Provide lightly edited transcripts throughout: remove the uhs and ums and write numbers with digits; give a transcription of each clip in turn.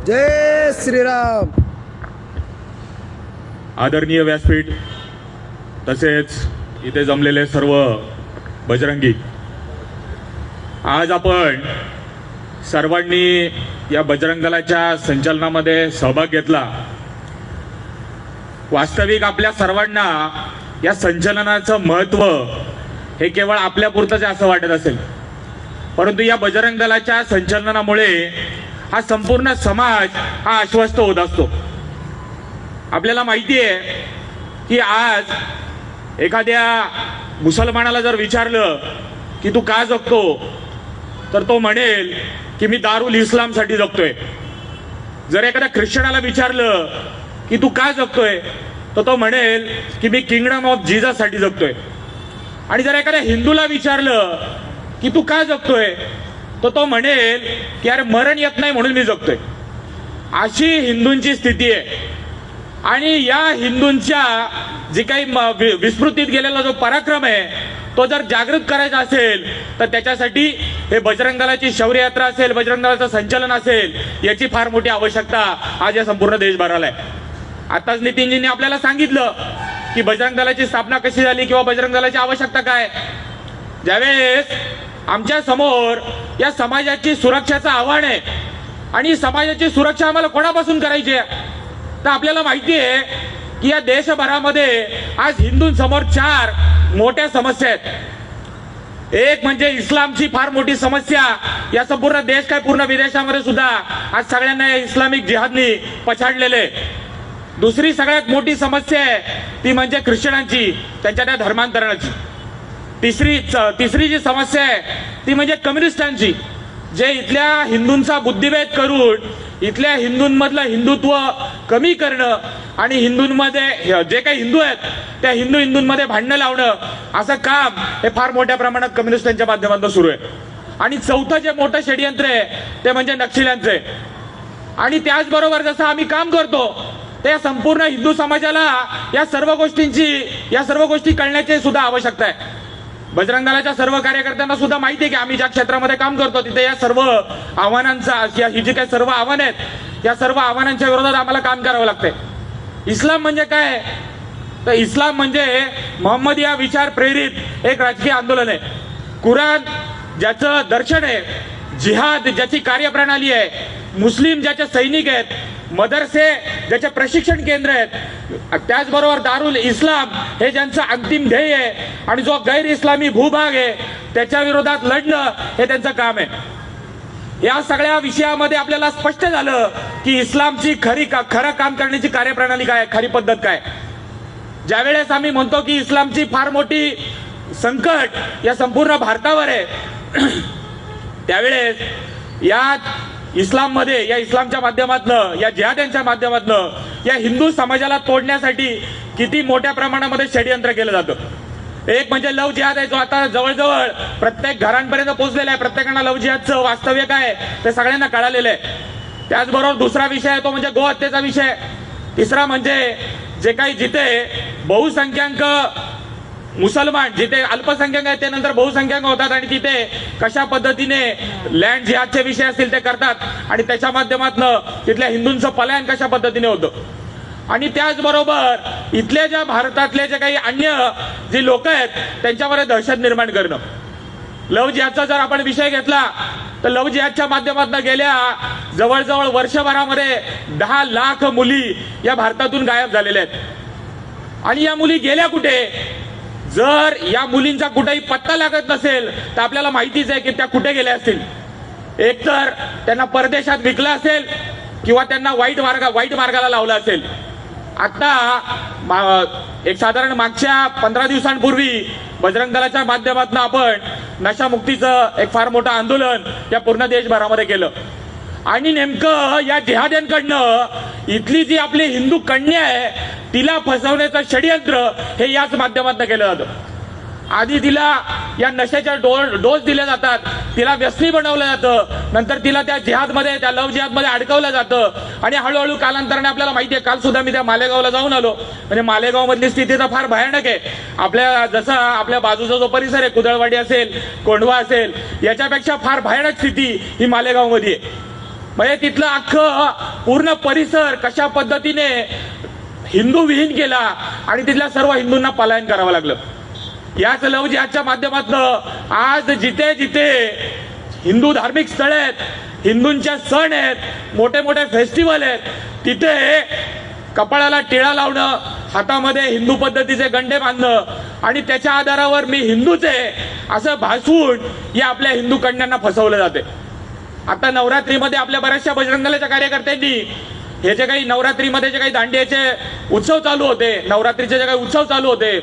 जय श्रीराम. आदरणीय व्यासपीठ तसेच इथे जमलेले सर्व बजरंगी, आज आपण सर्वांनी या बजरंग दलाच्या संचलनामध्ये सहभाग घेतला. वास्तविक आपल्या सर्वांना या संचलनाचं महत्त्व हे केवळ आपल्यापुरतंच असं वाटत असेल, परंतु या बजरंग दलाच्या संचलनामुळे हा संपूर्ण समाज हा आश्वस्त होत असतो. आपल्याला माहिती आहे की आज एखाद्या मुसलमानाला जर विचारलं की तू का जगतो, तर तो म्हणेल की मी दारुल इस्लामसाठी जगतोय. जर एखाद्या ख्रिश्चनाला विचारलं की तू का जगतोय, तर तो म्हणेल की मी किंगडम ऑफ जीसससाठी जगतोय. आणि जर एखाद्या हिंदूला विचारलं की तू का जगतोय, तर तो म्हणेल की अरे मरण येत नाही म्हणून मी जगतोय. अशी हिंदूंची स्थिती आहे. आणि या हिंदूंच्या जे काही विस्मृतीत गेलेला जो पराक्रम आहे तो जर जागृत करायचा असेल, तर त्याच्यासाठी हे बजरंग दलाची शौर्य यात्रा असेल, बजरंग दलाचं संचलन असेल, याची फार मोठी आवश्यकता आज या संपूर्ण देशभराला आहे. आताच नितीनजींनी आपल्याला सांगितलं की बजरंग दलाची स्थापना कशी झाली किंवा बजरंग दलाची आवश्यकता काय. ज्यावेळेस आमच्या समोर या समाजाची सुरक्षेचं आव्हान आहे आणि समाजाची सुरक्षा आम्हाला कोणापासून करायची आहे, तर आपल्याला माहिती आहे की या देशभरामध्ये आज हिंदूंसमोर 4 मोठ्या समस्या आहेत. एक म्हणजे इस्लामची फार मोठी समस्या. या संपूर्ण देश काय पूर्ण विदेशामध्ये सुद्धा आज सगळ्यांना या इस्लामिक जिहादनी पछाडलेले. दुसरी सगळ्यात मोठी समस्या आहे ती म्हणजे ख्रिश्चनांची, त्यांच्या त्या धर्मांतरणाची. तिसरी जी समस्या आहे ती म्हणजे कम्युनिस्टांची, जे इथल्या हिंदूंचा बुद्धिभेद करून इथल्या हिंदूंमधलं हिंदुत्व कमी करणं आणि हिंदूंमध्ये जे काही हिंदू आहेत त्या हिंदूंमध्ये भांडणं लावणं, असं काम हे फार मोठ्या प्रमाणात कम्युनिस्टांच्या माध्यमातून सुरू आहे. आणि चौथं जे मोठं षडयंत्र आहे ते म्हणजे नक्षल्यांचं आहे. आणि त्याचबरोबर जसं आम्ही काम करतो त्या संपूर्ण हिंदू समाजाला या सर्व गोष्टी कळण्याची सुद्धा आवश्यकता आहे. बजरंग दलाच्या सर्व कार्यकर्त्यांना सुद्धा माहिती आहे की आम्ही ज्या क्षेत्रामध्ये काम करतो तिथे या सर्व आव्हानांचा, ही जी काही सर्व आव्हानं आहेत या सर्व आव्हानांच्या विरोधात आम्हाला काम करावं लागतंय. इस्लाम म्हणजे काय, तर इस्लाम म्हणजे मोहम्मदिया विचार प्रेरित एक राजकीय आंदोलन आहे. कुराण ज्याचं दर्शन आहे, जिहाद ज्याची कार्यप्रणाली आहे, मुस्लिम ज्याचे सैनिक आहेत, मदरसे ज्याचे प्रशिक्षण केंद्र आहेत, त्याचबरोबर दारुल इस्लाम हे ज्यांचं अंतिम ध्येय आहे आणि जो गैर इस्लामी भूभाग आहे त्याच्या विरोधात लढणं हे त्यांचं काम आहे. या सगळ्या विषयामध्ये आपल्याला स्पष्ट झालं की इस्लामची खरं काम करण्याची कार्यप्रणाली काय, खरी पद्धत काय. ज्यावेळेस आम्ही म्हणतो की इस्लामची फार मोठी संकट या संपूर्ण भारतावर आहे, त्यावेळेस या इस्लाममध्ये, या इस्लामच्या माध्यमातनं, या जिहाद्यांच्या माध्यमातनं या हिंदू समाजाला तोडण्यासाठी किती मोठ्या प्रमाणामध्ये षडयंत्र केलं जातं. एक म्हणजे लव जिहाद आहे, जो आता जवळजवळ प्रत्येक घरांपर्यंत पोहोचलेला आहे. प्रत्येकांना लव जिहादचं वास्तव्य काय ते सगळ्यांना कळालेलं आहे. त्याचबरोबर दुसरा विषय आहे तो म्हणजे गोहत्येचा विषय. तिसरा म्हणजे जे काही जिथे बहुसंख्याक मुसलमान, जिथे अल्पसंख्याक आहेत ते नंतर बहुसंख्याक होतात आणि तिथे कशा पद्धतीने लँड जिहादचे विषय असतील ते करतात आणि त्याच्या माध्यमातून तिथल्या हिंदूंचं पलायन कशा पद्धतीने होतं. आणि त्याचबरोबर इथल्या ज्या भारतातले जे काही अन्य जी लोक आहेत त्यांच्यावर दहशत निर्माण करणं. लव जिहादचा जर आपण विषय घेतला तर लव जिहादच्या माध्यमातून गेल्या जवळजवळ वर्षभरामध्ये 10 लाख मुली या भारतातून गायब झालेल्या आहेत. आणि या मुली गेल्या कुठे, जर या मुलींचा कुठेही पत्ता लागत नसेल तर आपल्याला माहितीच आहे की त्या कुठे गेल्या असतील. एकतर त्यांना परदेशात विकलं असेल किंवा त्यांना वाईट मार्गाला लावलं असेल. आता एक साधारण मागच्या 15 दिवसांपूर्वी बजरंग दलाच्या माध्यमातून आपण नशामुक्तीचं एक फार मोठं आंदोलन या पूर्ण देशभरामध्ये केलं. आणि नेमकं या जिहाद्यांकडनं इथली जी आपली हिंदू कन्या आहे तिला फसवण्याचं षडयंत्र हे याच माध्यमातून केलं जातं. आधी तिला या नशेच्या डोस दिले जातात, तिला व्यसनी बनवलं जातं, नंतर तिला त्या जिहादमध्ये, त्या लव जिहादमध्ये अडकवलं जातं आणि हळूहळू कालांतराने आपल्याला माहिती आहे. काल सुद्धा मी त्या मालेगावला जाऊन आलो. म्हणजे मालेगाव मधली स्थिती तर फार भयानक आहे. जसं आपल्या बाजूचा जो परिसर आहे, कुदळवाडी असेल, कोंढवा असेल, याच्यापेक्षा फार भयानक स्थिती ही मालेगाव मध्ये आहे. म्हणजे तिथलं अख्खं पूर्ण परिसर कशा पद्धतीने हिंदू विहीन केला आणि तिथल्या सर्व हिंदूंना पलायन करावं लागलं. याच लव जिहादच्या माध्यमातून आज जिथे जिथे हिंदू धार्मिक स्थळ आहेत, हिंदूंच्या सण आहेत, मोठे मोठे फेस्टिवल आहेत, तिथे कपाळाला टिळा लावणं, हातामध्ये हिंदू पद्धतीचे गंडे बांधणं आणि त्याच्या आधारावर मी हिंदूच आहे असं भासवून या आपल्या हिंदू कन्यांना फसवलं जाते. आता नवरात्रीमध्ये आपल्या बऱ्याचशा बजरंग दलाच्या कार्यकर्त्यांनी हे जे काही नवरात्रीमध्ये जे काही दांडियाचे उत्सव चालू होते, नवरात्रीचे जे काही उत्सव चालू होते,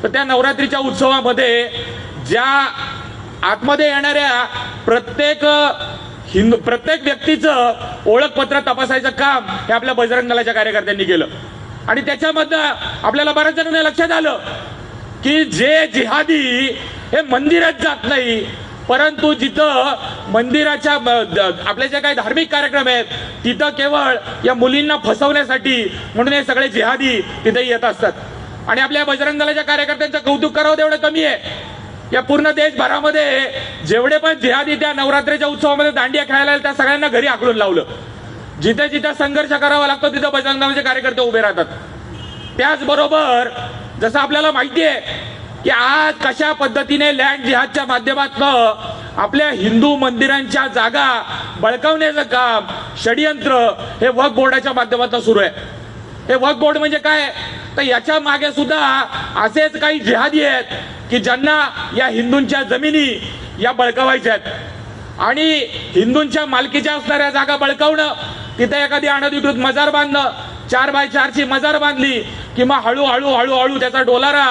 तर त्या नवरात्रीच्या उत्सवामध्ये ज्या आतमध्ये येणाऱ्या प्रत्येक व्यक्तीचं ओळखपत्र तपासायचं काम हे आपल्या बजरंग दलाच्या कार्यकर्त्यांनी केलं. आणि त्याच्यामधनं आपल्याला बऱ्याच जणांना लक्षात आलं की जे जिहादी हे मंदिरात जात नाही, परंतु जिथं मंदिराच्या आपले जे काही धार्मिक कार्यक्रम आहेत तिथं केवळ या मुलींना फसवण्यासाठी म्हणून हे सगळे जिहादी तिथे येत असतात. आणि आपल्या बजरंग दलाच्या कार्यकर्त्यांचं कौतुक करावं तेवढं कमी आहे. या पूर्ण देशभरामध्ये जेवढे पण जिहादी त्या नवरात्रीच्या उत्सवामध्ये दांडिया खेळायला आले त्या सगळ्यांना घरी आखडून लावलं. जिथे जिथे संघर्ष करावा लागतो तिथं बजरंग दलाचे कार्यकर्ते उभे राहतात. त्याचबरोबर जसं आपल्याला माहिती आहे की आज कशा पद्धतीने लँड जिहादच्या माध्यमातून आपल्या हिंदू मंदिरांच्या जागा बळकावण्याचं काम षडयंत्र हे वक्फ बोर्डाच्या माध्यमातून सुरू आहे. हे वक्फ बोर्ड म्हणजे काय, तर याच्या मागे सुद्धा असेच काही जिहादी आहेत की ज्यांना या हिंदूंच्या जमिनी या बळकावायच्या आहेत आणि हिंदूंच्या मालकीच्या असणाऱ्या जागा बळकावणं, तिथे एखादी अनधिकृत मजार बांधणं, 4x4ची मजार बांधली की मग हळूहळू त्याचा डोलारा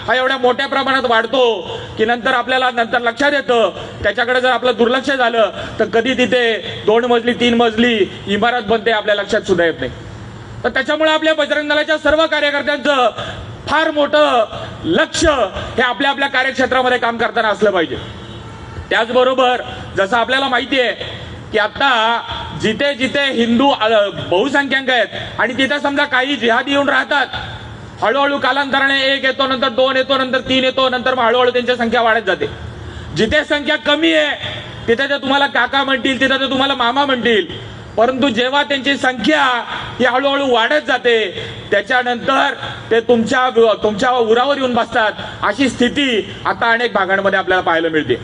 हा एवढ्या मोठ्या प्रमाणात वाढतो की आपल्याला लक्षात येतं त्याच्याकडे जर आपलं दुर्लक्ष झालं तर कधी तिथे 2 मजली 3 मजली इमारत बनते आपल्या लक्षात सुद्धा येत नाही. तर त्याच्यामुळे आपल्या बजरंग दलाच्या सर्व कार्यकर्त्यांचं फार मोठं लक्ष हे आपल्या आपल्या कार्यक्षेत्रामध्ये काम करताना असलं पाहिजे. त्याचबरोबर जसं आपल्याला माहिती आहे की आता जिथे जिथे हिंदू बहुसंख्याक आहेत आणि तिथे समजा काही जिहादी येऊन राहतात, हळूहळू कालांतराने 1 येतो, नंतर 2 येतो, नंतर 3 येतो, नंतर मग हळूहळू त्यांची संख्या वाढत जाते. जिथे संख्या कमी आहे तिथे ते तुम्हाला काका म्हणतील, तिथे ते तुम्हाला मामा म्हणतील, परंतु जेव्हा त्यांची संख्या ही हळूहळू वाढत जाते त्याच्यानंतर ते तुमच्या उरावर येऊन बसतात. अशी स्थिती आता अनेक भागांमध्ये आपल्याला पाहायला मिळते.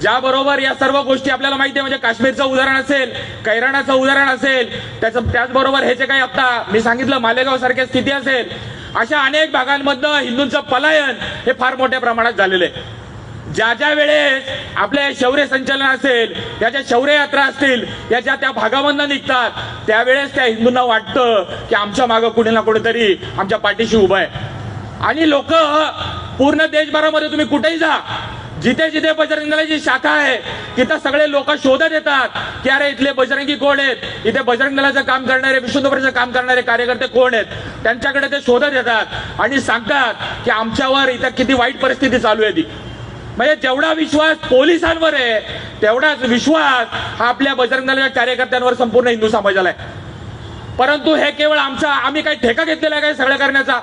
ज्याबरोबर या सर्व गोष्टी आपल्याला माहिती आहे, म्हणजे काश्मीरचं उदाहरण असेल, कैराणाचं उदाहरण असेल, त्याचबरोबर हे जे काही आता मी सांगितलं मालेगाव सारख्या स्थिती असेल, अशा अनेक भागांमधनं हिंदूंचं पलायन हे फार मोठ्या प्रमाणात झालेलं आहे. ज्या वेळेस आपले शौर्य संचलन असेल, याच्या शौर्य यात्रा असतील, याच्या त्या भागामधनं निघतात त्यावेळेस त्या हिंदूंना वाटतं की आमच्या मागं कुणी ना कुठेतरी आमच्या पाठीशी उभं आहे. आणि लोक पूर्ण देशभरामध्ये तुम्ही कुठेही जा, जिथे जिथे बजरंग दलाची शाखा आहे तिथं सगळे लोक शोधत येतात की अरे इथले बजरंगी कोण आहेत, इथे बजरंग दलाचं काम करणारे, विष्णुदूतचं काम करणारे कार्यकर्ते कोण आहेत, त्यांच्याकडे ते शोधत येतात आणि सांगतात की आमच्यावर इथं किती वाईट परिस्थिती चालू आहे ती. म्हणजे जेवढा विश्वास पोलिसांवर आहे तेवढाच विश्वास हा आपल्या बजरंग दलाच्या कार्यकर्त्यांवर संपूर्ण हिंदू समाजाला आहे. परंतु हे केवळ आम्ही काही ठेका घेतलेला आहे काय सगळं करण्याचा?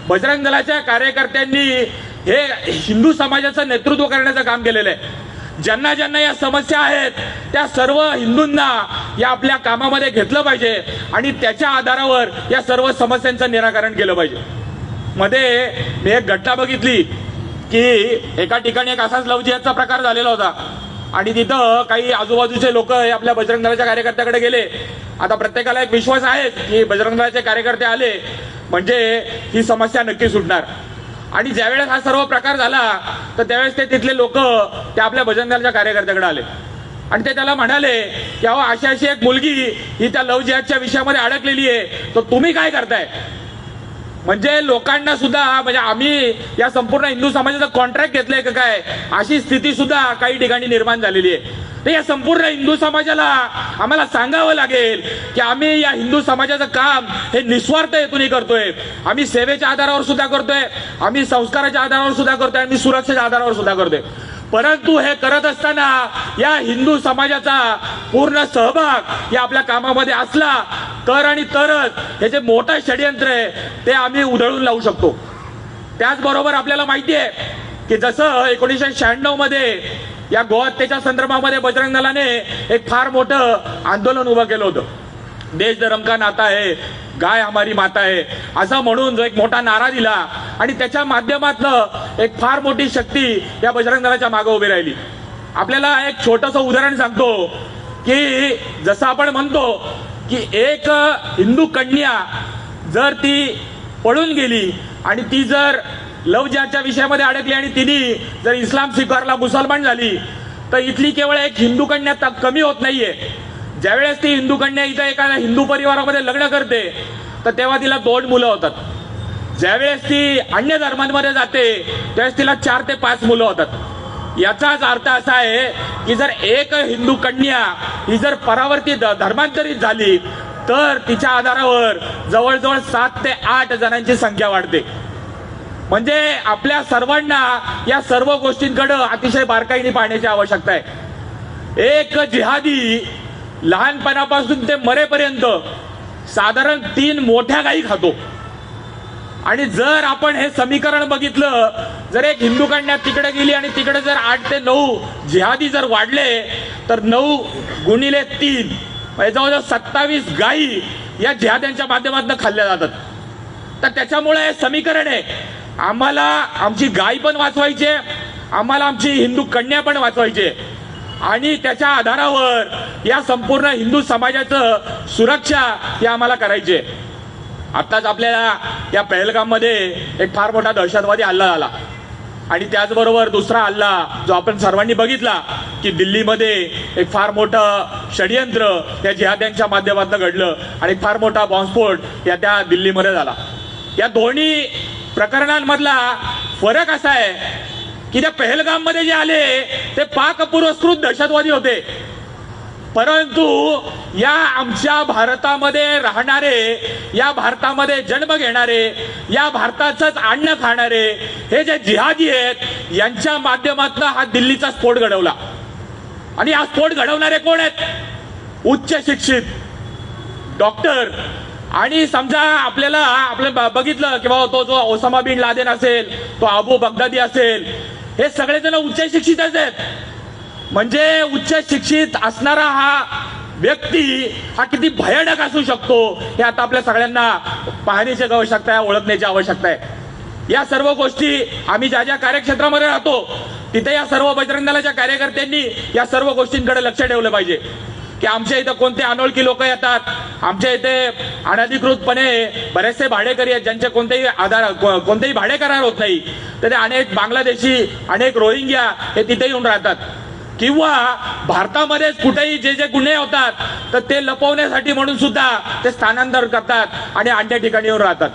बजरंग दलाच्या कार्यकर्त्यांनी हे हिंदू समाजाचं नेतृत्व करण्याचं काम केलेलं आहे. ज्यांना ज्यांना या समस्या आहेत त्या सर्व हिंदूंना या आपल्या कामामध्ये घेतलं पाहिजे आणि त्याच्या आधारावर या सर्व समस्यांचं निराकरण केलं पाहिजे. मध्ये मी एक घटना बघितली की एका ठिकाणी एक असाच लव जिहादचा प्रकार झालेला होता आणि तिथं काही आजूबाजूचे लोक आपल्या बजरंग दलाच्या कार्यकर्त्याकडे गेले. आता प्रत्येकाला एक विश्वास आहे की बजरंग दलाचे कार्यकर्ते आले म्हणजे ही समस्या नक्की सुटणार. आणि ज्यावेळेस हा सर्व प्रकार झाला तर त्यावेळेस ते तिथले लोक त्या आपल्या बजरंग दलाच्या कार्यकर्त्याकडे आले आणि ते त्याला म्हणाले की अहो अशी अशी एक मुलगी ही त्या लव जिहादच्या विषयामध्ये अडकलेली आहे, तर तुम्ही काय करताय? म्हणजे लोकांना सुद्धा म्हणजे आम्ही या संपूर्ण हिंदू समाजाचा कॉन्ट्रॅक्ट घेतलाय का काय अशी स्थिती सुद्धा काही ठिकाणी निर्माण झालेली आहे. तर या संपूर्ण हिंदू समाजाला आम्हाला सांगावं लागेल की आम्ही या हिंदू समाजाचं काम हे निस्वार्थ हेतून करतोय. आम्ही सेवेच्या आधारावर सुद्धा करतोय, आम्ही संस्काराच्या आधारावर सुद्धा करतोय, आम्ही सुरक्षेच्या आधारावर सुद्धा करतोय. परंतु हे करत असताना या हिंदू समाजाचा पूर्ण सहभाग या आपल्या कामामध्ये असला तर आणि तरच हे जे मोठं षडयंत्र आहे ते आम्ही उधळून लावू शकतो. त्याचबरोबर आपल्याला माहिती आहे की जसं 1996 मध्ये या गोहत्येच्या संदर्भामध्ये बजरंग दलाने एक फार मोठं आंदोलन उभं केलं होतं. देश धर्म का नाता है, गाय हमारी माता है, असं म्हणून जो एक मोठा नारा दिला आणि त्याच्या माध्यमातून एक फार मोठी शक्ती या बजरंग दलाच्या मागे उभी राहिली. आपल्याला एक छोटंसं उदाहरण सांगतो की जसं आपण म्हणतो की एक हिंदू कन्या जर ती पळून गेली आणि ती जर लव जिहादच्या विषयामध्ये अडकली आणि तिने जर इस्लाम स्वीकारला, मुसलमान झाली, तर इथली केवळ एक हिंदू कन्या कमी होत नाहीये. ज्यावेळेस ती हिंदू कन्या इथं एखाद्या हिंदू परिवारामध्ये लग्न करते तर तेव्हा तिला 2 मुलं होतात. ज्यावेळेस ती अन्य धर्मांमध्ये जाते त्यावेळेस तिला 4 ते 5 मुलं होतात. याचाच अर्थ असा आहे की जर एक हिंदू कन्या ही जर परावर्ती धर्मांतरित झाली तर तिच्या आधारावर जवळजवळ 7 ते 8 जणांची संख्या वाढते. म्हणजे आपल्या सर्वांना या सर्व गोष्टींकडे अतिशय बारकाईने पाहण्याची आवश्यकता आहे. एक जिहादी लहानपणापासून ते मरेपर्यंत साधारण 3 मोठ्या गायी खातो. आणि जर आपण हे समीकरण बघितलं, जर एक हिंदू कन्या तिकडे गेली आणि तिकडे जर 8 ते 9 जिहादी जर वाढले तर 9 गुणिले 3 जवळजवळ 27 गायी या जिहाद्यांच्या माध्यमातून खाल्ल्या जातात. तर त्याच्यामुळे हे समीकरण आहे, आम्हाला आमची गाय पण वाचवायची, आम्हाला आमची हिंदू कन्या पण वाचवायची आणि त्याच्या आधारावर या संपूर्ण हिंदू समाजाचं सुरक्षा ही आम्हाला करायची आहे. आत्ताच आपल्याला या पहलगाममध्ये एक फार मोठा दहशतवादी हल्ला झाला आणि त्याचबरोबर दुसरा हल्ला जो आपण सर्वांनी बघितला की दिल्लीमध्ये एक फार मोठं षडयंत्र त्या जिहाद्यांच्या माध्यमातून घडलं आणि फार मोठा बॉम्बस्फोट या त्या दिल्लीमध्ये झाला. या दोन्ही प्रकरणांमधला फरक असा आहे की त्या पहलगाममध्ये जे आले ते पाक पुरस्कृत दहशतवादी होते, परंतु या आमच्या भारतामध्ये राहणारे, या भारतामध्ये जन्म घेणारे, या भारताचंच अन्न खाणारे हे जे जिहादी आहेत यांच्या माध्यमातून हा दिल्लीचा स्फोट घडवला. आणि हा स्फोट घडवणारे कोण आहेत? उच्च शिक्षित डॉक्टर. आणि समजा आपल्याला बघितलं की बाबा तो जो ओसामा बिन लादेन असेल, तो अबू बगदादी असेल, हे सगळेजण उच्च शिक्षितच आहेत. म्हणजे उच्च शिक्षित असणारा हा व्यक्ती हा किती भयानक असू शकतो हे आता आपल्या सगळ्यांना पाहण्याची आवश्यकता आहे, ओळखण्याची आवश्यकता आहे. या सर्व गोष्टी आम्ही ज्या ज्या कार्यक्षेत्रामध्ये राहतो तिथे या सर्व बजरंग दलाच्या कार्यकर्त्यांनी या सर्व गोष्टींकडे लक्ष ठेवलं पाहिजे की आमच्या इथं कोणते अनोळखी लोक येतात, आमच्या इथे अनधिकृतपणे बरेचसे भाडेकरी आहेत ज्यांचे कोणतेही भाडे करार होत नाही. तर अनेक बांगलादेशी, अनेक रोहिंग्या हे तिथे येऊन राहतात किंवा भारतामध्ये कुठेही जे जे गुन्हे होतात तर ते लपवण्यासाठी म्हणून सुद्धा ते स्थानांतर करतात आणि अन्य ठिकाणी येऊन राहतात.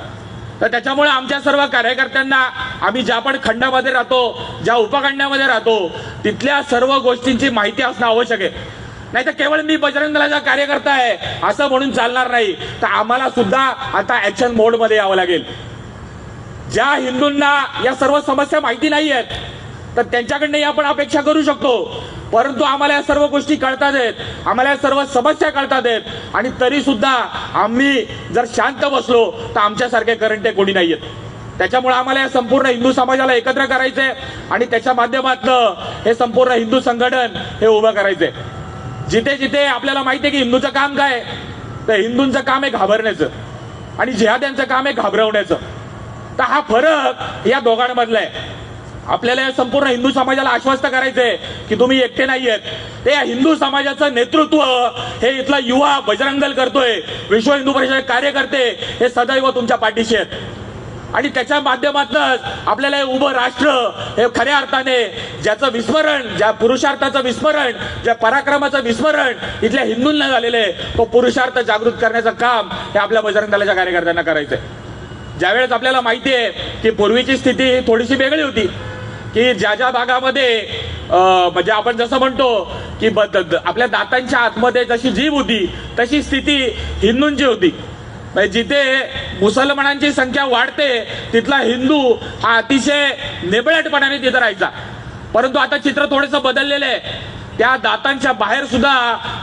तर त्याच्यामुळे आमच्या सर्व कार्यकर्त्यांना आम्ही ज्या पण खंडामध्ये राहतो, ज्या उपखंडामध्ये राहतो तिथल्या सर्व गोष्टींची माहिती असणं आवश्यक आहे. नाही तर केवळ मी बजरंग दलाचा कार्यकर्ता आहे असं म्हणून चालणार नाही. तर आम्हाला सुद्धा आता ऍक्शन मोड मध्ये यावं लागेल. ज्या हिंदूंना या सर्व समस्या माहिती नाही आहेत तर त्यांच्याकडनं आपण अपेक्षा करू शकतो, परंतु आम्हाला या सर्व गोष्टी कळतात आहेत, आम्हाला या सर्व समस्या कळतात आहेत आणि तरी सुद्धा आम्ही जर शांत बसलो तर आमच्यासारखे करंटे कोणी नाही आहेत. त्याच्यामुळे आम्हाला या संपूर्ण हिंदू समाजाला एकत्र करायचंय आणि त्याच्या माध्यमातून हे संपूर्ण हिंदू संघटन हे उभं करायचंय. जिथे जिथे आपल्याला माहिती आहे की हिंदूचं काम काय, तर हिंदूंचं काम आहे घाबरण्याचं आणि जिहाद्यांचं काम आहे घाबरवण्याचं. तर हा फरक या दोघांमधला आहे. आपल्याला या संपूर्ण हिंदू समाजाला आश्वस्त करायचंय की तुम्ही एकटे नाही आहेत. ते हिंदू समाजाचं नेतृत्व हे इथला युवा बजरंग दल करतोय, विश्व हिंदू परिषद कार्यकर्ते हे सदैव तुमच्या पाठीशी आहेत आणि त्याच्या माध्यमातूनच आपल्याला हे उभं राष्ट्र हे खऱ्या अर्थाने ज्याचं विस्मरण, ज्या पुरुषार्थाचं विस्मरण, ज्या पराक्रमाचं विस्मरण इथल्या हिंदूंना झालेलं आहे, तो पुरुषार्थ जागृत करण्याचं काम हे आपल्या बजरंग दलाच्या कार्यकर्त्यांना करायचंय. ज्यावेळेस आपल्याला माहिती आहे की पूर्वीची स्थिती थोडीशी वेगळी होती की ज्या ज्या भागामध्ये म्हणजे आपण जसं म्हणतो की आपल्या दातांच्या आतमध्ये जशी जीभ होती तशी स्थिती हिंदूंची होती. म्हणजे जिथे मुसलमानांची संख्या वाढते तिथला हिंदू हा अतिशय नेबळटपणाने तिथं राहायचा. परंतु आता चित्र थोडंसं बदललेलं आहे. त्या दातांच्या बाहेर सुद्धा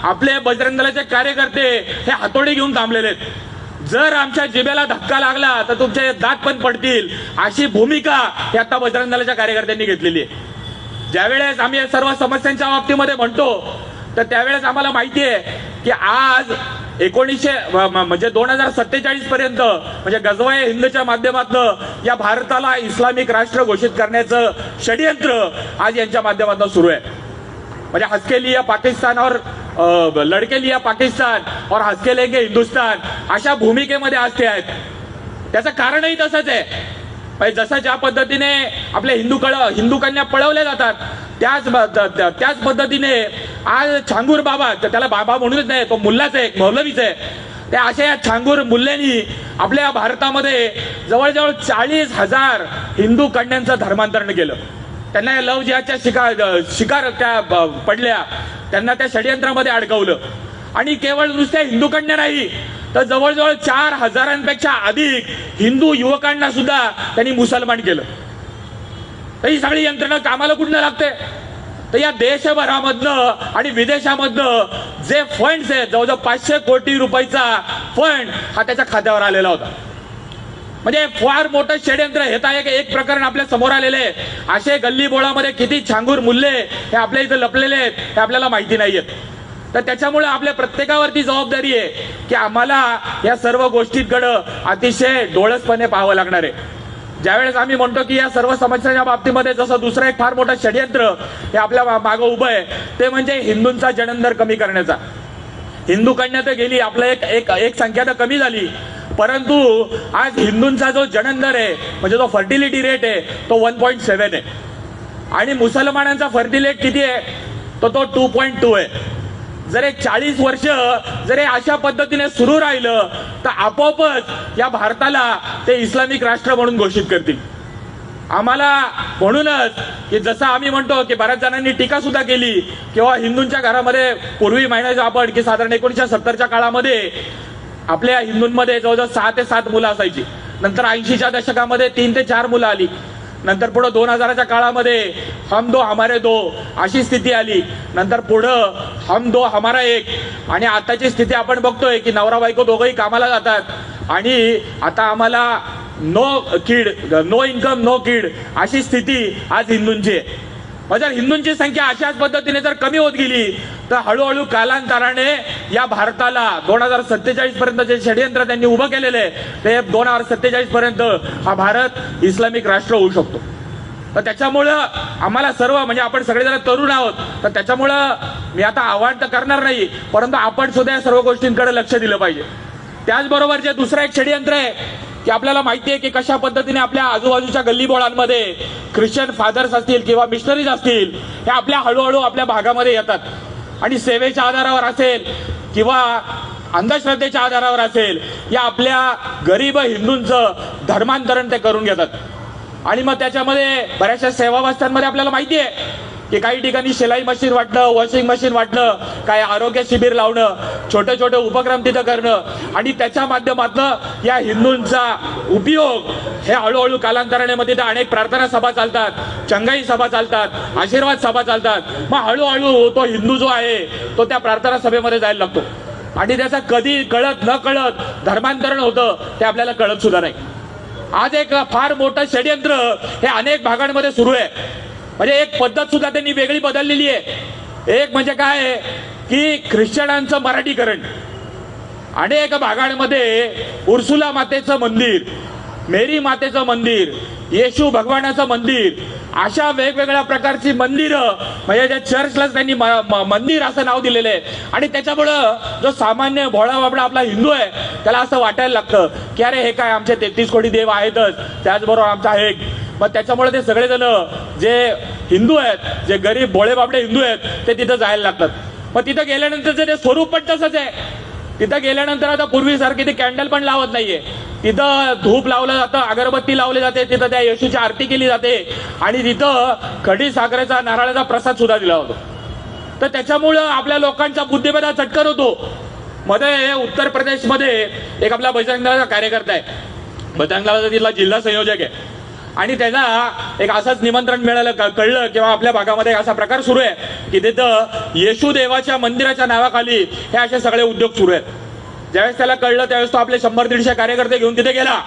आपले बजरंग दलाचे कार्यकर्ते हे हातोडी घेऊन थांबलेले आहेत. जर आमच्या जिभेला धक्का लागला तर तुमचे दात पण पडतील, अशी भूमिका ही आता बजरंग दलाच्या कार्यकर्त्यांनी घेतलेली आहे. ज्यावेळेस आम्ही या सर्व समस्यांच्या बाबतीमध्ये म्हणतो तर त्यावेळेस आम्हाला माहिती आहे की आज 2047 पर्यंत म्हणजे गजवाये हिंदच्या माध्यमातून या भारताला इस्लामिक राष्ट्र घोषित करण्याचं षडयंत्र आज यांच्या माध्यमातून सुरू आहे. म्हणजे हंसके लिया पाकिस्तान और लडके लिया पाकिस्तान और हंसके लेंगे हिंदुस्तान अशा भूमिकेमध्ये आज ते आहेत. त्याचं कारणही तसंच आहे. जसं ज्या पद्धतीने आपले हिंदू कन्या पळवल्या जातात त्याच पद्धतीने आज छांगूर बाबा, त्याला बाबा म्हणूनच नाही, तो मुल्लाच आहे, मौलवीच आहे, त्या अशा या छांगूर मुल्ल्यांनी आपल्या भारतामध्ये जवळजवळ 40,000 हिंदू कन्यांचं धर्मांतरण केलं. त्यांना या लव जिहादच्या शिकार त्या पडल्या, त्यांना त्या षडयंत्रामध्ये अडकवलं. आणि केवळ नुसत्या हिंदू कन्या नाही तर जवळजवळ 4,000पेक्षा अधिक हिंदू युवकांना सुद्धा त्यांनी मुसलमान केलं. तर ही सगळी यंत्रणा कामाला कुठनं लागते? तर या देशभरामधनं आणि विदेशामधनं जे फंड्स आहेत, जवळजवळ 500 कोटी रुपयाचा फंड हा त्याच्या खात्यावर आलेला होता. म्हणजे फार मोठं षडयंत्र. हे तर एक प्रकरण आपल्या समोर आलेले आहे. असे गल्ली बोळामध्ये किती छांगूर मुल्ले हे आपल्या इथं लपलेले आहेत हे आपल्याला माहिती नाहीयेत. तर त्याच्यामुळे आपल्या प्रत्येकावरती जबाबदारी आहे की आम्हाला या सर्व गोष्टींकडे अतिशय डोळसपणे पाहावं लागणार आहे. ज्यावेळेस आम्ही म्हणतो की या सर्व समस्यांच्या बाबतीमध्ये जसं दुसरं एक फार मोठं षडयंत्र हे आपल्या मागं उभं आहे ते म्हणजे हिंदूंचा जननदर कमी करण्याचा. हिंदू कन्या तर गेली, आपलं एक संख्या तर कमी झाली, परंतु आज हिंदूंचा जो जननदर आहे म्हणजे जो फर्टिलिटी रेट आहे तो 1.7 आहे आणि मुसलमानांचा फर्टिलिटी किती आहे तो 2.2 आहे. जर एक 40 वर्ष जर अशा पद्धतीने सुरू राहिलं तर आपोआपच या भारताला ते इस्लामिक राष्ट्र म्हणून घोषित करतील. आम्हाला म्हणूनच की जसं आम्ही म्हणतो की बऱ्याच जणांनी टीका सुद्धा केली किंवा हिंदूंच्या घरामध्ये पूर्वी म्हणायचो आपण की साधारण 1970च्या काळामध्ये आपल्या हिंदूंमध्ये जवळजवळ 6 ते 7 मुलं असायची. नंतर 80च्या दशकामध्ये 3 ते 4 मुलं आली. नंतर पुढे 2000च्या काळामध्ये हम दो हमारे दो अशी स्थिती आली. नंतर पुढं हम दो हमारा एक आणि आताची स्थिती आपण बघतोय की नवरा बायको दोघंही कामाला जातात आणि आता आम्हाला नो इन्कम नो किड अशी स्थिती आज हिंदूंची आहे. म्हणजे हिंदूंची संख्या अशाच पद्धतीने जर कमी होत गेली तर हळूहळू कालांतराने या भारताला 2047 पर्यंत जे षडयंत्र त्यांनी उभं केलेलं आहे ते 2047 पर्यंत हा भारत इस्लामिक राष्ट्र होऊ शकतो. तर त्याच्यामुळं आम्हाला सर्व म्हणजे आपण सगळेजण तरुण आहोत तर त्याच्यामुळं मी आता आव्हान तर करणार नाही, परंतु आपण सुद्धा या सर्व गोष्टींकडे लक्ष दिलं पाहिजे. त्याचबरोबर जे दुसरं एक षडयंत्र आहे की आपल्याला माहिती आहे की कशा पद्धतीने आपल्या आजूबाजूच्या गल्लीबोळांमध्ये ख्रिश्चन फादर्स असतील किंवा मिशनरीज असतील हे आपल्या हळूहळू आपल्या भागामध्ये येतात आणि सेवेच्या आधारावर असेल किंवा अंधश्रद्धेच्या आधारावर असेल या आपल्या गरीब हिंदूंचं धर्मांतरण ते करून घेतात. आणि मग त्याच्यामध्ये बऱ्याचशा सेवावस्थांमध्ये आपल्याला माहिती आहे की काही ठिकाणी शिलाई मशीन वाटणं, वॉशिंग मशीन वाटणं, काय आरोग्य शिबिर लावणं, छोटे छोटे उपक्रम तिथं करणं आणि त्याच्या माध्यमातून या हिंदूंचा उपयोग हे हळूहळू कालांतराने मध्ये अनेक प्रार्थना सभा चालतात, चंगाई सभा चालतात, आशीर्वाद सभा चालतात. मग हळूहळू तो हिंदू जो आहे तो त्या प्रार्थना सभेमध्ये जायला लागतो आणि त्याचा कधी कळत न कळत धर्मांतरण होतं ते आपल्याला कळत सुद्धा नाही. आज एक फार मोठं षडयंत्र हे अनेक भागांमध्ये सुरू आहे. म्हणजे एक पद्धत सुद्धा त्यांनी वेगळी बदललेली आहे. एक म्हणजे काय की ख्रिश्चनांचं मराठीकरण. अनेक भागांमध्ये उर्सुला मातेचं मंदिर, मेरी मातेचं मंदिर, येशू भगवानाचं मंदिर अशा वेगवेगळ्या प्रकारची मंदिरं म्हणजे त्या चर्चलाच त्यांनी मंदिर असं नाव दिलेलं आहे. आणि त्याच्यामुळं जो सामान्य भोळा बाबडा आपला हिंदू आहे त्याला असं वाटायला लागतं की अरे हे काय आमचे 33 कोटी देव आहेतच, त्याचबरोबर आमचा हे. मग त्याच्यामुळे ते सगळेजण जे हिंदू आहेत, जे गरीब भोळे बाबडे हिंदू आहेत ते तिथं जायला लागतात. मग तिथं गेल्यानंतर ते स्वरूप पण तसंच आहे. तिथं गेल्यानंतर आता पूर्वीसारखी ते कॅन्डल पण लावत नाहीये. तिथं धूप लावलं जातं, अगरबत्ती लावली जाते, तिथं त्या येशूची आरती केली जाते आणि तिथं खडी साखरेचा नारळाचा प्रसाद सुद्धा दिला होतो. तर त्याच्यामुळं आपल्या लोकांचा बुद्धिबेधा चटकर होतो. मध्ये उत्तर प्रदेशमध्ये एक आपला बजरंग दलाचा कार्यकर्ता आहे, बजरंग दलाचा तिथला जिल्हा संयोजक आहे आणि त्याला एक असंच निमंत्रण मिळालं, कळलं किंवा आपल्या भागामध्ये असा प्रकार सुरू आहे की तिथं येशू देवाच्या मंदिराच्या नावाखाली हे असे सगळे उद्योग सुरू आहेत. ज्यावेळेस त्याला कळलं त्यावेळेस तो आपले 100-150 कार्यकर्ते घेऊन तिथे गेला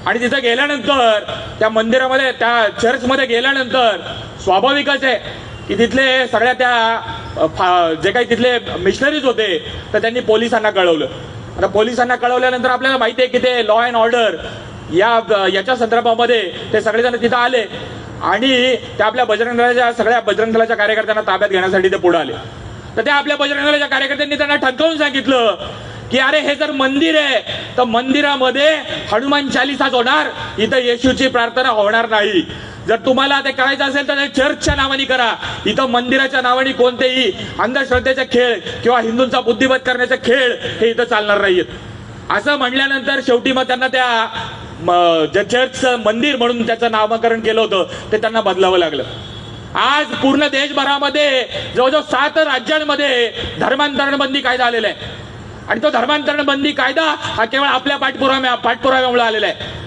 आणि तिथे गेल्यानंतर त्या मंदिरामध्ये त्या चर्चमध्ये गेल्यानंतर स्वाभाविकच आहे की तिथले सगळ्या त्या जे काही तिथले मिशनरीज होते तर त्यांनी पोलिसांना कळवलं. आता पोलिसांना कळवल्यानंतर आपल्याला माहिती आहे की ते लॉ अँड ऑर्डर याच्या संदर्भामध्ये ते सगळेजण तिथं आले आणि ते आपल्या बजरंग दलाच्या सगळ्या बजरंग दलाच्या कार्यकर्त्यांना ताब्यात घेण्यासाठी ते पुढे आले. तर त्या आपल्या बजरंग दलाच्या कार्यकर्त्यांनी त्यांना ठणकावून सांगितलं की अरे हे जर मंदिर आहे तर मंदिरामध्ये हनुमान चालीसाच होणार, इथं येशूची प्रार्थना होणार नाही. जर तुम्हाला ते करायचं असेल तर चर्चच्या नावाने करा, इथं मंदिराच्या नावाने कोणतेही अंधश्रद्धेचे खेळ किंवा हिंदूंचा बुद्धिबळ करण्याचे खेळ हे इथं चालणार नाहीत. असं म्हणल्यानंतर शेवटी मग त्यांना त्या चर्चचं मंदिर म्हणून त्याचं नामकरण केलं होतं ते त्यांना बदलावं लागलं. आज पूर्ण देशभरामध्ये जवळजवळ 7 राज्यांमध्ये धर्मांतरण बंदी कायदा आलेला आहे आणि तो धर्मांतरण बंदी कायदा हा केवळ आपल्या पाठपुराव्यामुळे आलेला आहे.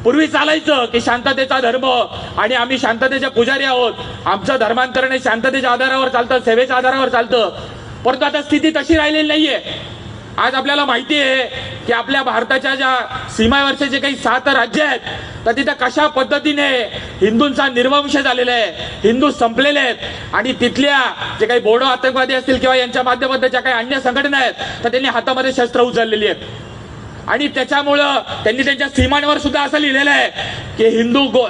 पूर्वी चालायचं की शांततेचा धर्म आणि आम्ही शांततेचे पुजारी आहोत, आमचं धर्मांतरण हे शांततेच्या आधारावर चालतं, सेवेच्या आधारावर चालतं. परंतु आता स्थिती तशी राहिलेली नाहीये. आज आपल्याला माहिती आहे की आपल्या भारताच्या ज्या सीमावरचे जे काही 7 राज्य आहेत तर तिथं कशा पद्धतीने हिंदूंचा निर्वंश झालेला आहे, हिंदू संपलेले आहेत आणि तिथल्या जे काही बोडो आतंकवादी असतील किंवा यांच्या माध्यमातून ज्या काही अन्य संघटना आहेत तर त्यांनी हातामध्ये शस्त्र उचललेली आहेत आणि त्याच्यामुळं त्यांनी त्यांच्या सीमांवर सुद्धा असं लिहिलेलं आहे की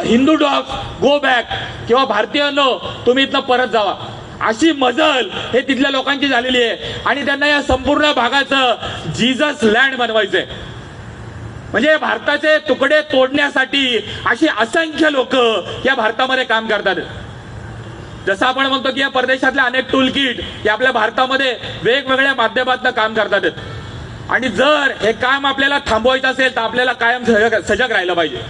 हिंदू डॉग गो बॅक किंवा भारतीयांनो तुम्ही इथनं परत जावा. अशी मजल हे तिथल्या लोकांची झालेली आहे आणि त्यांना या संपूर्ण भागाचं जीजस लँड बनवायचंय. म्हणजे भारताचे तुकडे तोडण्यासाठी अशी असंख्य लोक या भारतामध्ये काम करतात. जसं आपण म्हणतो की या परदेशातल्या अनेक टूल किट हे आपल्या भारतामध्ये वेगवेगळ्या माध्यमातून काम करतात आणि जर हे काम आपल्याला थांबवायचं असेल तर आपल्याला कायम सजग राहिलं पाहिजे.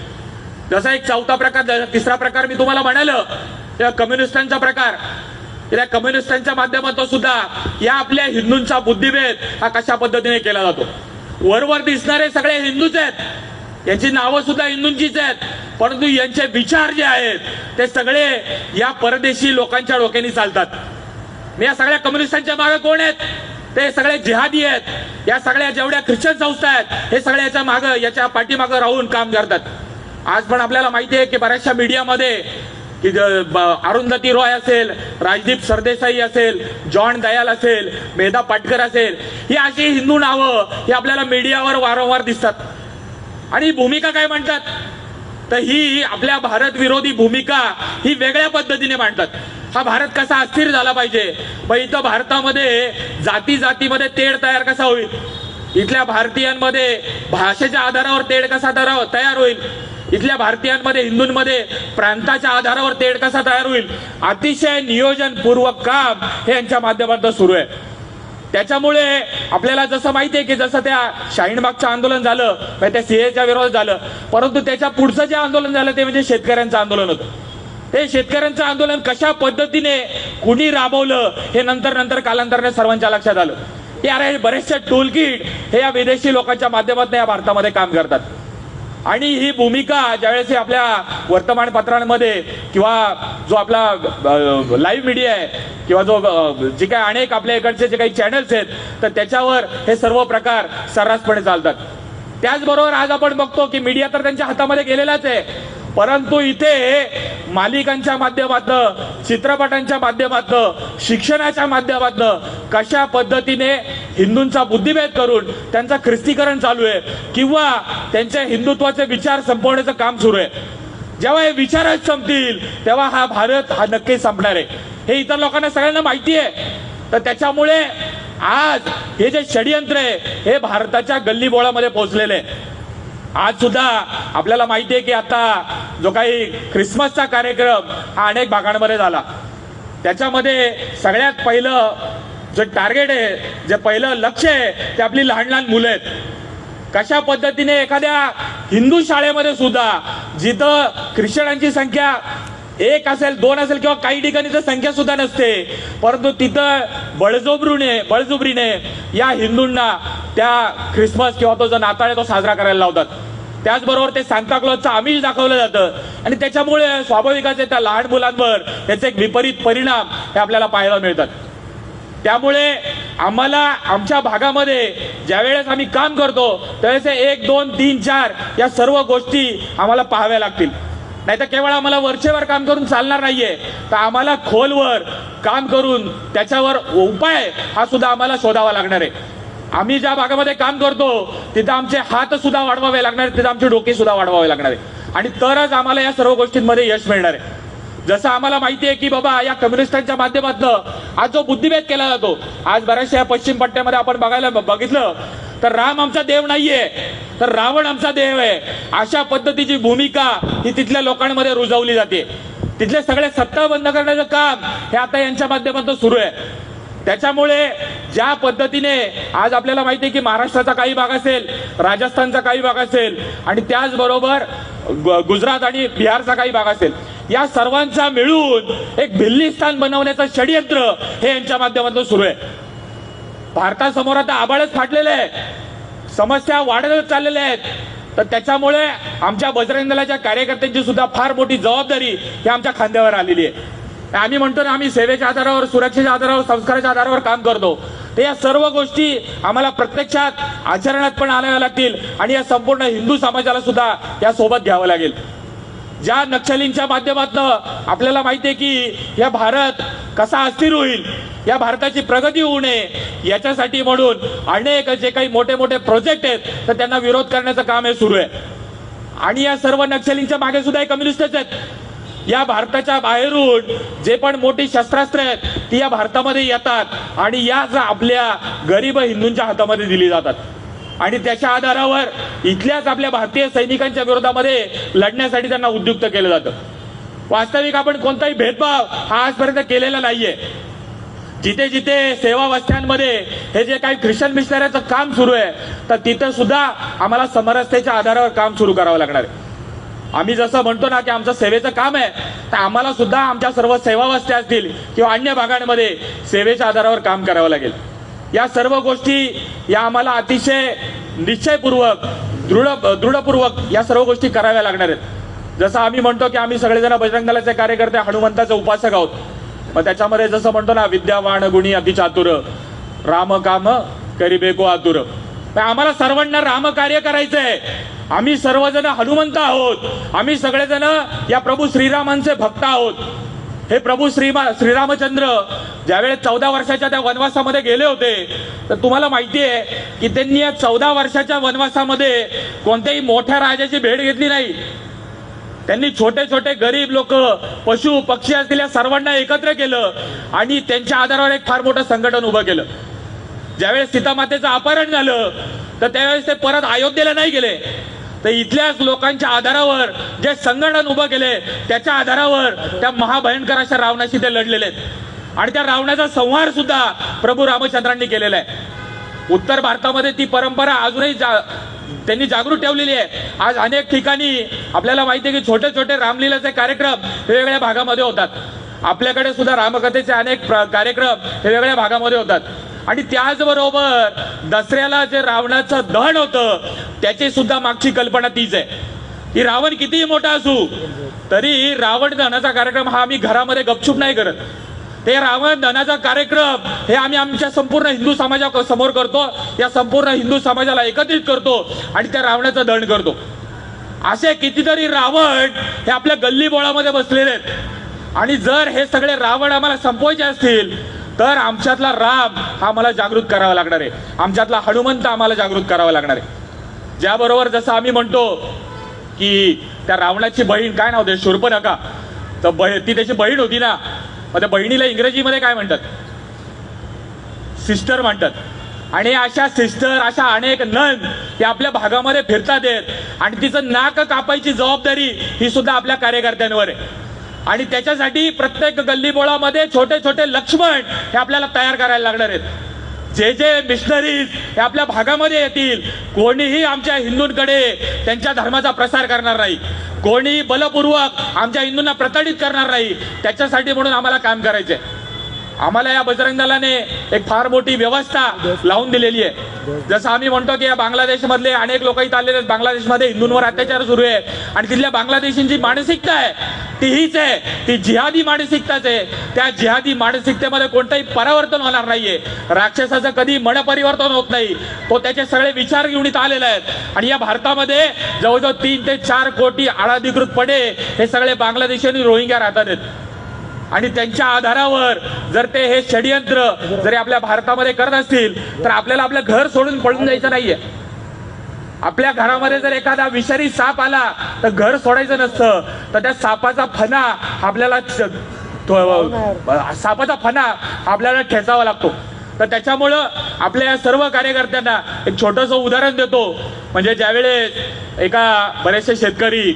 जसा एक चौथा प्रकार, तिसरा प्रकार मी तुम्हाला म्हणालो त्या कम्युनिस्टांचा प्रकार. त्या कम्युनिस्टांच्या माध्यमातून सुद्धा या आपल्या हिंदूंचा बुद्धिभेद हा कशा पद्धतीने केला जातो. वरवर दिसणारे सगळे हिंदूच आहेत, यांची नावं सुद्धा हिंदूंचीच आहेत, परंतु यांचे विचार जे आहेत ते सगळे या परदेशी लोकांच्या डोक्याने चालतात. या सगळ्या कम्युनिस्टांच्या मागे कोण आहेत? ते सगळे जिहादी आहेत. या सगळ्या जेवढ्या ख्रिश्चन संस्था आहेत हे सगळे याच्या पाठीमागं राहून काम करतात. आज पण आपल्याला माहिती आहे की बऱ्याचशा मीडियामध्ये की अरुंधती रॉय असेल, राजदीप सरदेसाई असेल, जॉन दयाल असेल, मेधा पाटकर असेल, ही अशी हिंदू नावं ही आपल्याला मीडियावर वारंवार दिसतात. आणि भूमिका काय म्हणतात तर ही आपल्या भारत विरोधी भूमिका ही वेगळ्या पद्धतीने मांडतात. हा भारत कसा अस्थिर झाला पाहिजे, पण इथं भारतामध्ये जातीमध्ये तेढ तयार कसा होईल, इथल्या भारतीयांमध्ये भाषेच्या आधारावर तेढ कसा तयार होईल, इथल्या भारतीयांमध्ये हिंदूंमध्ये प्रांताच्या आधारावर तेढ कसा तयार होईल, अतिशय नियोजनपूर्वक काम हे यांच्या माध्यमातून सुरू आहे. त्याच्यामुळे आपल्याला जसं माहिती आहे की जसं त्या शाहीनबागचं आंदोलन झालं त्या सीएच्या विरोधात झालं, परंतु त्याच्या पुढचं जे आंदोलन झालं ते म्हणजे शेतकऱ्यांचं आंदोलन होतं. ते शेतकऱ्यांचं आंदोलन कशा पद्धतीने कुणी राबवलं हे नंतर कालांतराने सर्वांच्या लक्षात आलं की अरे बरेचसे टूलकिट हे या विदेशी लोकांच्या माध्यमातून या भारतामध्ये काम करतात. आणि ही भूमिका ज्यावेळेस आपल्या वर्तमानपत्रांमध्ये किंवा जो आपला लाईव्ह मीडिया आहे किंवा जो जे काही अनेक आपल्या इकडचे जे काही चॅनल्स आहेत तर त्याच्यावर हे सर्व प्रकार सर्रासपणे चालतात. त्याचबरोबर आज आपण बघतो की मीडिया तर त्यांच्या हातामध्ये गेलेलाच आहे, परंतु इथे मालिकांच्या माध्यमातून, चित्रपटांच्या माध्यमातून, शिक्षणाच्या माध्यमातून कशा पद्धतीने हिंदूंचा बुद्धिभेद करून त्यांचं ख्रिस्तीकरण चालू आहे किंवा त्यांच्या हिंदुत्वाचे विचार संपवण्याचं काम सुरू आहे. जेव्हा हे विचारच संपतील तेव्हा हा भारत हा नक्की संपणार आहे हे इतर लोकांना सगळ्यांना माहिती आहे. तर त्याच्यामुळे आज हे जे षडयंत्र आहे हे भारताच्या गल्लीबोळामध्ये पोहोचलेले आहे. आज सुद्धा आपल्याला माहिती आहे की आता जो काही ख्रिसमसचा कार्यक्रम हा अनेक भागांमध्ये झाला, त्याच्यामध्ये सगळ्यात पहिलं जे टार्गेट आहे, जे पहिलं लक्ष आहे ते आपली लहान लहान मुलं आहेत. कशा पद्धतीने एखाद्या हिंदू शाळेमध्ये सुद्धा जिथं ख्रिश्चनांची संख्या 1 असेल 2 असेल किंवा काही ठिकाणी तर संख्या सुद्धा नसते, परंतु तिथं बळजुबरीने या हिंदूंना त्या ख्रिसमस किंवा तो जो नाताळ आहे तो साजरा करायला लावतात. त्याचबरोबर ते सांताक्लॉजचं आमिष दाखवलं जातं आणि त्याच्यामुळे स्वाभाविकच त्या लहान मुलांवर याचे एक विपरीत परिणाम हे आपल्याला पाहायला मिळतात. त्यामुळे आम्हाला आमच्या भागामध्ये ज्यावेळेस आम्ही काम करतो त्यावेळेस 1, 2, 3, 4 या सर्व गोष्टी आम्हाला पाहाव्या लागतील. नाही तर केवळ आम्हाला वरचेवर काम करून चालणार नाहीये, तर आम्हाला खोलवर काम करून त्याच्यावर उपाय हा सुद्धा आम्हाला शोधावा लागणार आहे. आम्ही ज्या भागामध्ये काम करतो तिथं आमचे हात सुद्धा वाढवावे लागणार आहेत, तिथं आमचे डोके सुद्धा वाढवावे लागणार आहे आणि तरच आम्हाला या सर्व गोष्टींमध्ये यश मिळणार आहे. जसं आम्हाला माहिती आहे की बाबा या कम्युनिस्टांच्या माध्यमातून आज जो बुद्धिभेद केला जातो, आज बऱ्याचशा या पश्चिम पट्ट्यामध्ये आपण बघितलं तर राम आमचा देव नाहीये तर रावण आमचा देव आहे, अशा पद्धतीची भूमिका ही तिथल्या लोकांमध्ये रुजवली जाते. तिथले सगळे सत्ता बंद करण्याचं काम हे आता यांच्या माध्यमातून सुरू आहे. त्याच्यामुळे ज्या पद्धतीने आज आपल्याला माहिती आहे की महाराष्ट्राचा काही भाग असेल, राजस्थानचा काही भाग असेल आणि त्याचबरोबर गुजरात आणि बिहारचा काही भाग असेल, या सर्वांचा मिळून एक भिल्लिस्तान बनवण्याचं षडयंत्र हे यांच्या माध्यमातून सुरू आहे. भारतासमोर आता आभाळच फाटलेले आहे, समस्या वाढतच चाललेल्या आहेत. तर त्याच्यामुळे आमच्या बजरंग दलाच्या कार्यकर्त्यांची सुद्धा फार मोठी जबाबदारी ही आमच्या खांद्यावर आलेली आहे. आम्ही म्हणतो ना, आम्ही सेवेच्या आधारावर, सुरक्षेच्या आधारावर, संस्काराच्या आधारावर काम करतो. तर या सर्व गोष्टी आम्हाला प्रत्यक्षात आचरणात पण आणाव्या लागतील आणि या संपूर्ण हिंदू समाजाला सुद्धा या सोबत घ्यावं लागेल. ज्या नक्षलींच्या माध्यमातून आपल्याला माहिती आहे की या भारत कसा अस्थिर होईल, या भारताची प्रगती होऊ नये याच्यासाठी म्हणून अनेक जे काही मोठे मोठे प्रोजेक्ट आहेत तर त्यांना विरोध करण्याचं काम हे सुरू आहे. आणि या सर्व नक्षलींच्या मागे सुद्धा कम्युनिस्टच आहेत. या भारताच्या बाहेरून जे पण मोठी शस्त्रास्त्र आहेत ती या भारतामध्ये येतात आणि याच आपल्या गरीब हिंदूंच्या हातामध्ये दिली जातात आणि त्याच्या आधारावर इथल्याच आपल्या भारतीय सैनिकांच्या विरोधामध्ये लढण्यासाठी त्यांना उद्युक्त केलं जातं. वास्तविक आपण कोणताही भेदभाव हा आजपर्यंत केलेला नाहीये. जिथे जिथे सेवा वस्त्यांमध्ये हे जे काही ख्रिश्चन मिशनरीचं काम सुरू आहे तर तिथं सुद्धा आम्हाला समरसतेच्या आधारावर काम सुरू करावं लागणार आहे. आम्ही जसं म्हणतो ना की आमचं सेवेचं काम आहे, तर आम्हाला सुद्धा आमच्या सर्व सेवा वस्त्या असतील किंवा अन्य भागांमध्ये सेवेच्या आधारावर काम करावं लागेल. या सर्व गोष्टी या आम्हाला अतिशय निश्चयपूर्वक दृढपूर्वक या सर्व गोष्टी कराव्या लागणार आहेत. जसं आम्ही म्हणतो की आम्ही सगळेजण बजरंग दलाचे कार्यकर्ते, हनुमंताचे उपासक आहोत. मग त्याच्यामध्ये जसं म्हणतो ना, विद्यावान गुणी अति चातुर, राम काम करिबेको आतुर. आम्हाला सर्वांना राम कार्य करायचंय. आम्ही सर्वजण हनुमंत आहोत. आम्ही सगळेजण या प्रभू श्रीरामांचे भक्त आहोत. हे प्रभू श्रीरामचंद्र ज्यावेळेस 14 वर्षाच्या त्या वनवासामध्ये गेले होते तर तुम्हाला माहिती आहे की त्यांनी या 14 वर्षाच्या वनवासामध्ये कोणत्याही मोठ्या राजाची भेट घेतली नाही. त्यांनी छोटे छोटे गरीब लोक, पशु पक्षी असतील या सर्वांना एकत्र केलं आणि त्यांच्या आधारावर एक फार मोठं संघटन उभं केलं. ज्यावेळेस सीतामातेचं अपहरण झालं तर त्यावेळेस ते परत अयोध्येला नाही गेले, तर इथल्याच लोकांच्या आधारावर जे संघटन उभं केले त्याच्या आधारावर त्या महाभयंकर अशा रावणाशी ते लढलेले आहेत आणि त्या रावणाचा संहार सुद्धा प्रभू रामचंद्रांनी केलेला आहे. उत्तर भारतामध्ये ती परंपरा अजूनही त्यांनी जागृत ठेवलेली आहे. आज अनेक ठिकाणी आपल्याला माहिती आहे की छोटे छोटे रामलीलाचे कार्यक्रम वेगवेगळ्या भागामध्ये होतात. आपल्याकडे सुद्धा रामकथेचे अनेक कार्यक्रम हे वेगवेगळ्या भागामध्ये होतात. आणि त्याचबरोबर दसऱ्याला जे रावणाचं दहन होतं त्याची सुद्धा मागची कल्पना तीच आहे की रावण कितीही मोठा असू तरी रावण दहनाचा कार्यक्रम हा आम्ही घरामध्ये गपचूप नाही करत. ते रावण दहनाचा कार्यक्रम हे आम्ही आमच्या संपूर्ण हिंदू समाजासमोर करतो. या संपूर्ण हिंदू समाजाला एकत्रित करतो आणि त्या रावणाचं दहन करतो. असे कितीतरी रावण हे आपल्या गल्ली बोळामध्ये बसलेले आहेत आणि जर हे सगळे रावण आम्हाला संपवायचे असतील तर आमच्यातला राम हा आम्हाला जागृत करावा लागणार आहे. आमच्यातला हनुमंत आम्हाला जागृत करावा लागणार आहे. ज्याबरोबर जसं आम्ही म्हणतो की त्या रावणाची बहीण, काय नाव ते, शूर्पणखा, तर ती त्याची बहीण होती ना, मग त्या बहिणीला इंग्रजीमध्ये काय म्हणतात? सिस्टर म्हणतात. आणि अशा सिस्टर, अशा अनेक नन हे आपल्या भागामध्ये फिरतात आहेत आणि तिचं नाक कापायची जबाबदारी ही सुद्धा आपल्या कार्यकर्त्यांवर आहे. आणि त्याच्यासाठी प्रत्येक गल्लीबोळामध्ये छोटे छोटे लक्ष्मण हे आपल्याला तयार करायला लागणार आहेत. जे जे मिशनरीज हे आपल्या भागामध्ये येतील, कोणीही आमच्या हिंदूंकडे त्यांच्या धर्माचा प्रसार करणार नाही, कोणीही बलपूर्वक आमच्या हिंदूंना प्रताडित करणार नाही. त्याच्यासाठी म्हणून आम्हाला काम करायचंय. आम्हाला या बजरंग दलाने एक फार मोठी व्यवस्था लावून दिलेली आहे. जसं आम्ही म्हणतो की या बांगलादेशमधले अनेक लोक इथं आलेले आहेत, बांगलादेशमध्ये हिंदूंवर अत्याचार सुरू आहे आणि तिथल्या बांगलादेशींची मानसिकता आहे ती हीच आहे, ती जिहादी मानसिकताच आहे. त्या जिहादी मानसिकतेमध्ये कोणतंही परावर्तन होणार नाहीये. राक्षसाचं कधी मन परिवर्तन होत नाही. तो त्याचे सगळे विचार घेऊन इथं आलेले आहेत आणि या भारतामध्ये जवळजवळ 3 ते 4 कोटी अनधिकृतपणे हे सगळे बांगलादेशी आणि रोहिंग्या राहतात आहेत. आणि त्यांच्या आधारावर जर ते हे षडयंत्र जरी आपल्या भारतामध्ये करत असतील तर आपल्याला आपलं घर सोडून पळून जायचं नाहीये. आपल्या घरामध्ये जर एखादा विषारी साप आला तर घर सोडायचं नसतं, तर त्या सापाचा फणा आपल्याला ठेचावा लागतो. तर त्याच्यामुळं आपल्या या सर्व कार्यकर्त्यांना एक छोटंसं उदाहरण देतो. म्हणजे ज्यावेळेस एका बरेचसे शेतकरी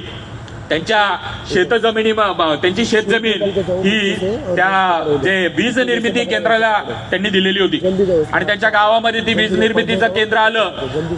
त्यांच्या शेतजमिनी त्यांची शेतजमीन ही त्या जे वीज निर्मिती केंद्राला त्यांनी दिलेली होती आणि त्यांच्या गावामध्ये ती वीज निर्मितीचं केंद्र आलं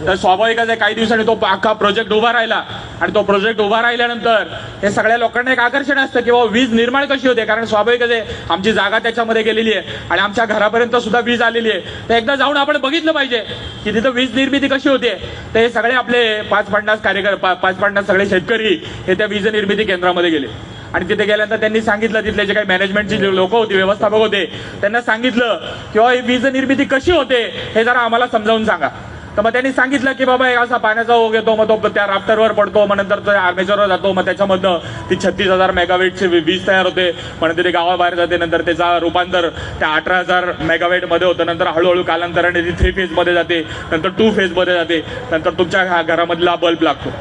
तर स्वाभाविकच आहे काही दिवसांनी तो अख्खा प्रोजेक्ट उभा राहिला. आणि तो प्रोजेक्ट उभा राहिल्यानंतर हे सगळ्या लोकांना एक आकर्षण असतं की बाबा वीज निर्माण कशी होते, कारण स्वाभाविकच आहे आमची जागा त्याच्यामध्ये गेलेली आहे आणि आमच्या घरापर्यंत सुद्धा वीज आलेली आहे. तर एकदा जाऊन आपण बघितलं पाहिजे की तिथं वीज निर्मिती कशी होते. तर हे सगळे आपले 5-50 सगळे शेतकरी हे त्या वीज निर्मिती केंद्रामध्ये गेले आणि तिथे गेल्यानंतर त्यांनी सांगितलं, तिथले जे काही मॅनेजमेंटची लोक होती, व्यवस्थापक होते, त्यांना सांगितलं किंवा ही वीज निर्मिती कशी होते हे जरा आम्हाला समजावून सांगा. तर मग त्यांनी सांगितलं की बाबा असा पाण्याचा ओघ येतो, मग तो त्या राफ्टरवर पडतो, मग नंतर तो आर्मेचरवर जातो, मग त्याच्यामधनं ती 36,000 मेगावेटची वीज तयार होते, मग नंतर ते गावाबाहेर जाते, नंतर त्याचा रूपांतर त्या 18,000 मेगावेटमध्ये होतं, नंतर हळूहळू कालांतराने ती 3 फेजमध्ये जाते, नंतर 2 फेजमध्ये जाते, नंतर तुमच्या घरामधला बल्ब लागतो.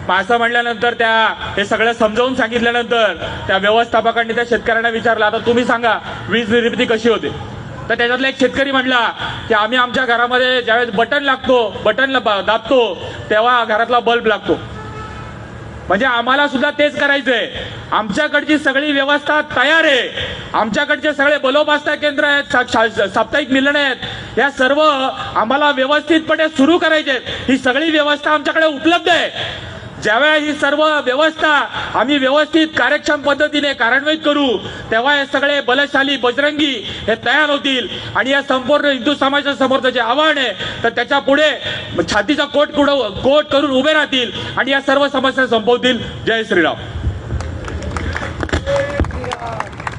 असं म्हणल्यानंतर हे सगळं समजावून सांगितल्यानंतर त्या व्यवस्थापकांनी त्या शेतकऱ्यांना विचारलं, आता तुम्ही सांगा वीज निर्मिती कशी होते. तर त्याच्यातला एक शेतकरी म्हणला की आम्ही आमच्या घरामध्ये ज्यावेळेस बटनला दाबतो तेव्हा घरातला बल्ब लागतो. म्हणजे आम्हाला सुद्धा तेच करायचंय. आमच्याकडची सगळी व्यवस्था तयार आहे, आमच्याकडचे सगळे बलोपासना केंद्र आहेत, साप्ताहिक मिलन आहेत, या सर्व आम्हाला व्यवस्थितपणे सुरू करायचे आहेत. ही सगळी व्यवस्था आमच्याकडे उपलब्ध आहे. ज्यावेळा ही सर्व व्यवस्था आम्ही व्यवस्थित कार्यक्षम पद्धतीने कार्यान्वित करू तेव्हा हे सगळे बलशाली बजरंगी हे तयार होतील आणि या संपूर्ण हिंदू समाजाच्या समोरचं जे आव्हान आहे तर त्याच्या पुढे छातीचा कोट करून उभे राहतील आणि या सर्व समस्या संपवतील. जय श्रीराम.